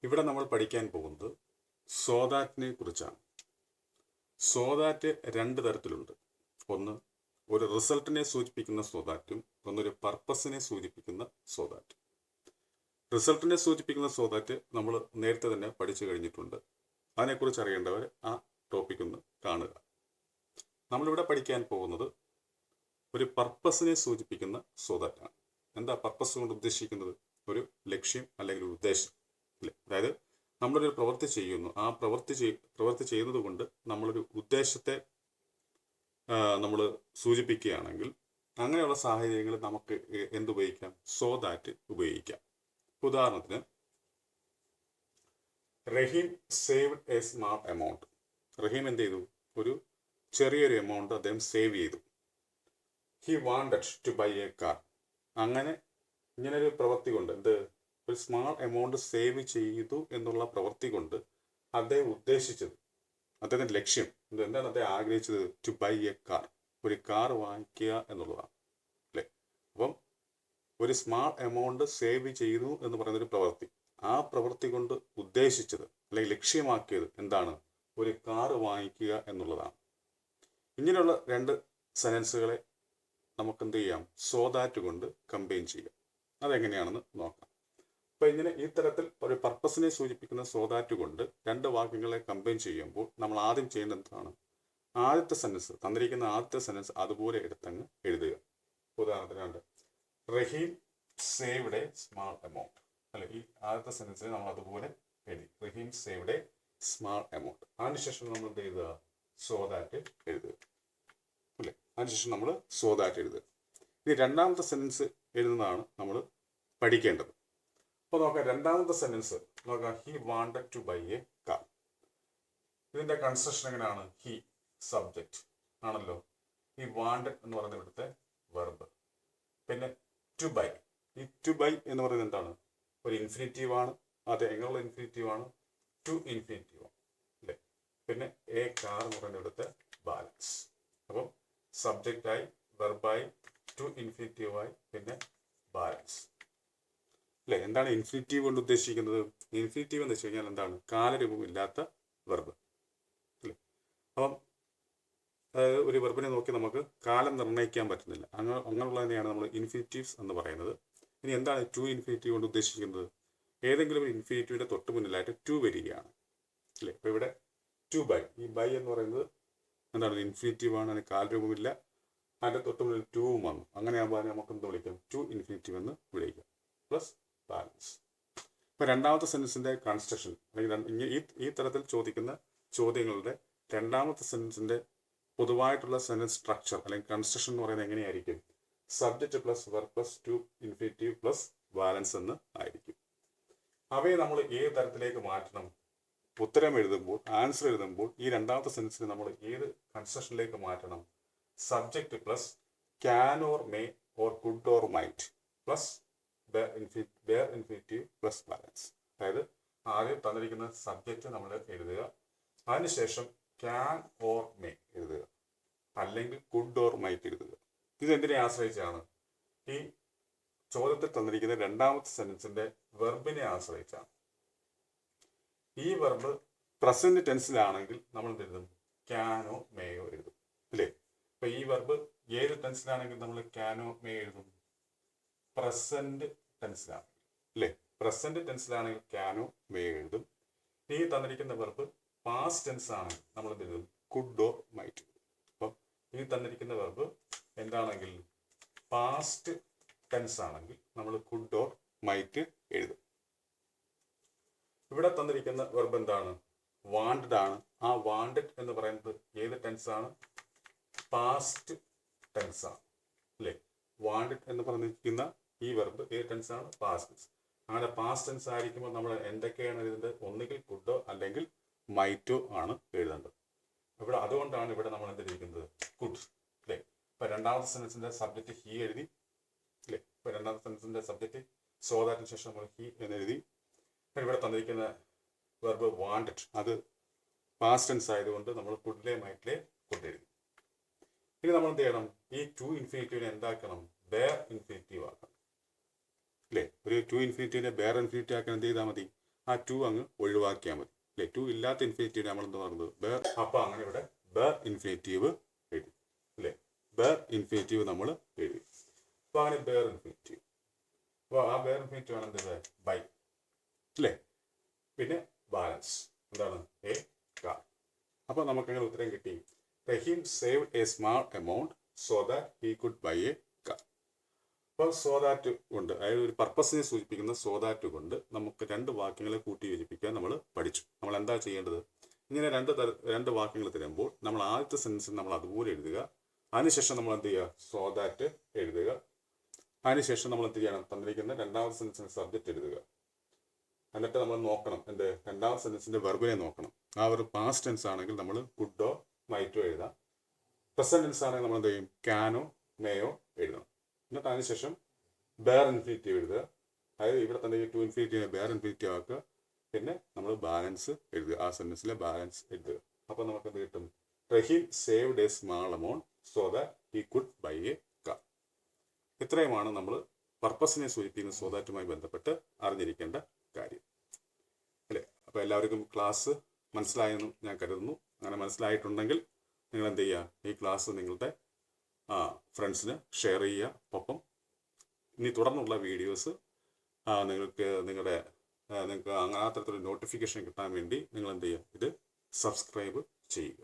ഇവിടെ നമ്മൾ പഠിക്കാൻ പോകുന്നത് സോ ദാറ്റിനെ കുറിച്ചാണ്. സോ ദാറ്റ് രണ്ട് തരത്തിലുണ്ട്. ഒന്ന് ഒരു റിസൾട്ടിനെ സൂചിപ്പിക്കുന്ന സോ ദാറ്റും ഒന്നൊരു പർപ്പസിനെ സൂചിപ്പിക്കുന്ന സോ ദാറ്റ്. റിസൾട്ടിനെ സൂചിപ്പിക്കുന്ന സോ ദാറ്റ് നമ്മൾ നേരത്തെ തന്നെ പഠിച്ചു കഴിഞ്ഞിട്ടുണ്ട്. അതിനെക്കുറിച്ച് അറിയേണ്ടവർ ആ ടോപ്പിക് ഒന്ന് കാണുക. നമ്മളിവിടെ പഠിക്കാൻ പോകുന്നത് ഒരു പർപ്പസിനെ സൂചിപ്പിക്കുന്ന സോ ദാറ്റാണ്. എന്താ പർപ്പസ് കൊണ്ട് ഉദ്ദേശിക്കുന്നത്? ഒരു ലക്ഷ്യം അല്ലെങ്കിൽ ഒരു ഉദ്ദേശം അല്ലേ? അതായത് നമ്മളൊരു പ്രവൃത്തി ചെയ്യുന്നു, ആ പ്രവൃത്തി ചെയ്യുന്നത് കൊണ്ട് നമ്മളൊരു ഉദ്ദേശത്തെ നമ്മൾ സൂചിപ്പിക്കുകയാണെങ്കിൽ അങ്ങനെയുള്ള സാഹചര്യങ്ങളിൽ നമുക്ക് എന്തുപയോഗിക്കാം? സോ ദാറ്റ് ഉപയോഗിക്കാം. ഉദാഹരണത്തിന്, Rahim saved a small amount. Rahim എന്ത് ചെയ്തു? ഒരു ചെറിയൊരു എമൗണ്ട് അദ്ദേഹം സേവ് ചെയ്തു. He wanted to buy a car. അങ്ങനെ ഇങ്ങനൊരു പ്രവൃത്തി കൊണ്ട് ഒരു സ്മാൾ എമൗണ്ട് സേവ് ചെയ്തു എന്നുള്ള പ്രവൃത്തി കൊണ്ട് അദ്ദേഹം ഉദ്ദേശിച്ചത്, അദ്ദേഹത്തിന്റെ ലക്ഷ്യം എന്താണ്? അദ്ദേഹം ആഗ്രഹിച്ചത് ടു ബൈ എ കാർ, ഒരു കാർ വാങ്ങിക്കുക എന്നുള്ളതാണ് അല്ലേ? അപ്പം ഒരു സ്മാൾ എമൗണ്ട് സേവ് ചെയ്തു എന്ന് പറയുന്ന ഒരു പ്രവൃത്തി, ആ പ്രവൃത്തി കൊണ്ട് ഉദ്ദേശിച്ചത് അല്ലെങ്കിൽ ലക്ഷ്യമാക്കിയത് എന്താണ്? ഒരു കാർ വാങ്ങിക്കുക എന്നുള്ളതാണ്. ഇങ്ങനെയുള്ള രണ്ട് സെന്റൻസുകളെ നമുക്ക് എന്ത് ചെയ്യാം? സോ ദാറ്റ് കൊണ്ട് കമ്പൈൻ ചെയ്യാം. അതെങ്ങനെയാണെന്ന് നോക്കാം. അപ്പൊ ഇങ്ങനെ ഈ തരത്തിൽ ഒരു പർപ്പസിനെ സൂചിപ്പിക്കുന്ന സോ ദാറ്റ് കൊണ്ട് രണ്ട് വാക്യങ്ങളെ കമ്പൈൻ ചെയ്യുമ്പോൾ നമ്മൾ ആദ്യം ചെയ്യേണ്ടത് എന്താണ്? ആദ്യത്തെ സെന്റൻസ്, തന്നിരിക്കുന്ന ആദ്യത്തെ സെന്റൻസ് അതുപോലെ എടുത്തങ്ങ് എഴുതുക. ഉദാഹരണത്തിന് Rahim saved a small amount അല്ലെ? ഈ ആദ്യത്തെ സെന്റൻസിൽ നമ്മൾ അതുപോലെ എഴുതി, റഹീം സേവ്ഡ് എ സ്മാൾ എമൗണ്ട്. അതിനുശേഷം നമ്മൾ എന്ത് എഴുതുക? സോ ദാറ്റ് എഴുതുക അല്ലെ? അതിനുശേഷം നമ്മൾ സോ ദാറ്റ് എഴുതുക. ഇനി രണ്ടാമത്തെ സെന്റൻസ് എഴുതുന്നതാണ് നമ്മൾ പഠിക്കേണ്ടത്. അപ്പോൾ നോക്കാം, രണ്ടാമത്തെ സെന്റൻസ് നോക്കാം. He wanted to buy a car. ഇതിന്റെ കൺസ്ട്രക്ഷൻ എങ്ങനെയാണ്? ഹി സബ്ജക്റ്റ് ആണല്ലോ. ഈ വാണ്ടഡ് എന്ന് പറയുന്ന ഇവിടുത്തെ വെർബ്. പിന്നെ ടു ബൈ, ഈ ടു ബൈ എന്ന് പറയുന്നത് എന്താണ്? ഒരു ഇൻഫിനിറ്റീവ് ആണ്. അതെ, എങ്ങനെയുള്ള ഇൻഫിനിറ്റീവ് ആണ്? ടു ഇൻഫിനിറ്റീവ് ആണ് അല്ലേ? പിന്നെ എ കാർ എന്ന് പറയുന്ന ഇവിടുത്തെ ബാലൻസ്. അപ്പം സബ്ജക്റ്റായി, വെർബായി, ടു ഇൻഫിനിറ്റീവായി, പിന്നെ ബാലൻസ് അല്ലെ? എന്താണ് ഇൻഫിനിറ്റീവ് കൊണ്ട് ഉദ്ദേശിക്കുന്നത്? ഇൻഫിനിറ്റീവ് എന്ന് വെച്ച് കഴിഞ്ഞാൽ എന്താണ്? കാലരൂപം ഇല്ലാത്ത വെർബ് അല്ലേ? അപ്പം ഒരു വെർബിനെ നോക്കി നമുക്ക് കാലം നിർണ്ണയിക്കാൻ പറ്റുന്നില്ല. അങ്ങനെയുള്ളതിനെയാണ് നമ്മൾ ഇൻഫിനിറ്റീവ്സ് എന്ന് പറയുന്നത്. ഇനി എന്താണ് ടു ഇൻഫിനിറ്റീവ് കൊണ്ട് ഉദ്ദേശിക്കുന്നത്? ഏതെങ്കിലും ഒരു ഇൻഫിനിറ്റീവിന്റെ തൊട്ട് മുന്നിലായിട്ട് ടു വരികയാണ് അല്ലേ? അപ്പൊ ഇവിടെ ടു ബൈ, ഈ ബൈ എന്ന് പറയുന്നത് എന്താണ്? ഇൻഫിനിറ്റീവ് ആണ്, അതിന് കാലരൂപമില്ല, അതിന്റെ തൊട്ട് മുന്നിൽ ടൂവും വന്നു. അങ്ങനെയാകുമ്പോൾ നമുക്ക് എന്ത് വിളിക്കാം? ടു ഇൻഫിനിറ്റീവ് എന്ന് വിളിക്കാം. Plus balance. ഇപ്പൊ രണ്ടാമത്തെ സെന്റൻസിന്റെ കൺസ്ട്രക്ഷൻ അല്ലെങ്കിൽ ഈ തരത്തിൽ ചോദിക്കുന്ന ചോദ്യങ്ങളുടെ രണ്ടാമത്തെ സെന്റൻസിന്റെ പൊതുവായിട്ടുള്ള സെന്റൻസ് സ്ട്രക്ചർ അല്ലെങ്കിൽ കൺസ്ട്രക്ഷൻ എന്ന് പറയുന്നത് എങ്ങനെയായിരിക്കും? Subject plus verb plus two infinitive plus balance എന്ന് ആയിരിക്കും. അവയെ നമ്മൾ ഏത് തരത്തിലേക്ക് മാറ്റണം? ഉത്തരം എഴുതുമ്പോൾ, ആൻസർ എഴുതുമ്പോൾ ഈ രണ്ടാമത്തെ സെന്റൻസിനെ നമ്മൾ ഏത് കൺസ്ട്രക്ഷനിലേക്ക് മാറ്റണം? Subject plus can or may or could or might plus bare infinitive plus balance. അതായത് ആദ്യം തന്നിരിക്കുന്ന സബ്ജക്റ്റ് നമ്മൾ എഴുതുക, അതിനുശേഷം ക്യാൻ ഓർ മേ എഴുതുക, അല്ലെങ്കിൽ കുഡ് ഓർ മൈറ്റ് എഴുതുക. ഇതെന്തിനെ ആശ്രയിച്ചാണ്? ഈ ചോദ്യത്തിൽ തന്നിരിക്കുന്ന രണ്ടാമത്തെ സെന്റൻസിന്റെ വെർബിനെ ആശ്രയിച്ചാണ്. ഈ വെർബ് പ്രസന്റ് ടെൻസിലാണെങ്കിൽ നമ്മൾ എന്ത് എഴുതും? ക്യാനോ മേയോ എഴുതും അല്ലേ? അപ്പൊ ഈ വെർബ് ഏത് ടെൻസിലാണെങ്കിൽ നമ്മൾ ക്യാനോ മേ എഴുതും? പ്രസന്റ് ടെൻസിലാണ് അല്ലേ? പ്രസന്റ് ടെൻസിലാണെങ്കിൽ ക്യാനോ മേ എഴുതും. ഈ തന്നിരിക്കുന്ന വെർബ് പാസ്റ്റ് ടെൻസ് ആണെങ്കിൽ നമ്മൾ എന്ത് എഴുതും? Could or might. അപ്പം ഈ തന്നിരിക്കുന്ന വെർബ് എന്താണെങ്കിൽ പാസ്റ്റ് ടെൻസ് ആണെങ്കിൽ നമ്മൾ കുഡ് ഓർ മൈറ്റ് എഴുതും. ഇവിടെ തന്നിരിക്കുന്ന വെർബ് എന്താണ്? വാണ്ടഡ് ആണ്. ആ വാണ്ടഡ് എന്ന് പറയുന്നത് ഏത് ടെൻസ് ആണ്? പാസ്റ്റ് ടെൻസ് ആണ് അല്ലേ? വാണ്ടഡ് എന്ന് പറഞ്ഞിരിക്കുന്ന ഈ വെർബ് ഏത് ടെൻസ് ആണ്? Past tense. അങ്ങനെ പാസ്റ്റ് ടെൻസ് ആയിരിക്കുമ്പോൾ നമ്മൾ എന്തൊക്കെയാണ് എഴുതുന്നത്? ഒന്നുകിൽ കുഡോ അല്ലെങ്കിൽ മൈറ്റോ ആണ് എഴുതേണ്ടത്. ഇവിടെ അതുകൊണ്ടാണ് ഇവിടെ നമ്മൾ എന്തിരിക്കുന്നത്? കുഡ് അല്ലേ? ഇപ്പൊ രണ്ടാമത്തെ സെന്റൻസിന്റെ സബ്ജക്റ്റ് ഹി എഴുതി അല്ലേ? ഇപ്പൊ രണ്ടാമത്തെ സെന്റൻസിന്റെ സബ്ജക്റ്റ് സോ ദാറ്റിന് ശേഷം നമ്മൾ ഹി എന്ന് എഴുതി. ഇവിടെ തന്നിരിക്കുന്ന വെർബ് വാണ്ടഡ്, അത് പാസ്റ്റ് ടെൻസ് ആയതുകൊണ്ട് നമ്മൾ കുഡിലെ മൈറ്റിലെ കുഡ് എഴുതി. ഇനി നമ്മൾ എന്ത് ചെയ്യണം? ഈ ടു ഇൻഫിനിറ്റീവിനെ എന്താക്കണം? ബെയർ ഇൻഫിനിറ്റീവ് ആക്കണം അല്ലേ? ഒരു ടു ഇൻഫിനിറ്റീവിനെ ബെയർ ഇൻഫിനിറ്റീവ് ആക്കാൻ എന്ത് ചെയ്താൽ മതി? ആ ടു അങ്ങ് ഒഴിവാക്കിയാൽ മതി അല്ലേ. ടു ഇല്ലാത്ത ഇൻഫിനിറ്റീവ് നമ്മൾ എന്താ പറയുന്നത് ബേർ. അപ്പോൾ അങ്ങനെ ഇവിടെ ബേർ ഇൻഫിനിറ്റീവ് എഴുതി അല്ലേ. ബേർ ഇൻഫിനിറ്റീവ് നമ്മൾ എഴുതി. അപ്പോൾ അങ്ങനെ ബേർ ഇൻഫിനിറ്റീവ്. അപ്പോൾ ആ ബേർ ഇൻഫിനിറ്റീവ് ആണ് എന്ത് ബൈ അല്ലേ. പിന്നെ ബാലൻസ് എന്താണ് എ കാർ. അപ്പോൾ നമുക്ക് അങ്ങനെ ഉത്തരം കിട്ടി. Rahim save a small amount so that he could buy a car. അപ്പോൾ സോ ദാറ്റ് കൊണ്ട് അതായത് ഒരു പർപ്പസിനെ സൂചിപ്പിക്കുന്ന സോ ദാറ്റ് കൊണ്ട് നമുക്ക് രണ്ട് വാക്യങ്ങളെ കൂട്ടി യോജിപ്പിക്കാൻ നമ്മൾ പഠിച്ചു. നമ്മൾ എന്താ ചെയ്യേണ്ടത്? ഇങ്ങനെ രണ്ട് വാക്യങ്ങൾ തരുമ്പോൾ നമ്മൾ ആദ്യത്തെ സെൻറ്റൻസിൽ നമ്മൾ അതുപോലെ എഴുതുക. അതിനുശേഷം നമ്മൾ എന്ത് ചെയ്യുക? സോ ദാറ്റ് എഴുതുക. അതിനുശേഷം നമ്മൾ എന്ത് ചെയ്യണം? തന്നിരിക്കുന്ന രണ്ടാമത്തെ സെൻറ്റൻസിന് സബ്ജക്റ്റ് എഴുതുക. എന്നിട്ട് നമ്മൾ നോക്കണം എന്ത്? രണ്ടാമത്തെ സെൻറ്റൻസിൻ്റെ വെർബിനെ നോക്കണം. ആ ഒരു പാസ്റ്റ് ടെൻസ് ആണെങ്കിൽ നമ്മൾ കുഡോ മൈറ്റോ എഴുതാം. പ്രസന്റ് ടെൻസ് ആണെങ്കിൽ നമ്മൾ എന്ത് ചെയ്യും? ക്യാനോ മേയോ എഴുതണം. എന്നിട്ട് അതിനുശേഷം ബേർ ഇൻഫിനിറ്റീവ് എഴുതുക. അതായത് ഇവിടെ തന്നെ ടു ഇൻഫിനിറ്റീവിനെ ബേർ ഇൻഫിനിറ്റീവ് ആക്കുക. പിന്നെ നമ്മൾ ബാലൻസ് എഴുതുക. ആ സെൻറ്റൻസിലെ ബാലൻസ് എഴുതുക. അപ്പോൾ നമുക്ക് എന്ത് കിട്ടും? Rahim saved a small amount so that he could buy a car. ഇത്രയുമാണ് നമ്മൾ പർപ്പസിനെ സൂചിപ്പിക്കുന്ന സോ ദാറ്റുമായി ബന്ധപ്പെട്ട് അറിഞ്ഞിരിക്കേണ്ട കാര്യം അല്ലേ. അപ്പോൾ എല്ലാവർക്കും ക്ലാസ് മനസ്സിലായെന്നും ഞാൻ കരുതുന്നു. അങ്ങനെ മനസ്സിലായിട്ടുണ്ടെങ്കിൽ നിങ്ങൾ എന്ത് ചെയ്യുക? ഈ ക്ലാസ് നിങ്ങളുടെ ഫ്രണ്ട്സിന് ഷെയർ ചെയ്യുക. ഒപ്പം ഇനി തുടർന്നുള്ള വീഡിയോസ് നിങ്ങൾക്ക് നിങ്ങൾക്ക് അങ്ങനെ അത്തരത്തിലൊരു നോട്ടിഫിക്കേഷൻ കിട്ടാൻ വേണ്ടി നിങ്ങൾ എന്ത് ചെയ്യുക? ഇത് സബ്സ്ക്രൈബ് ചെയ്യുക.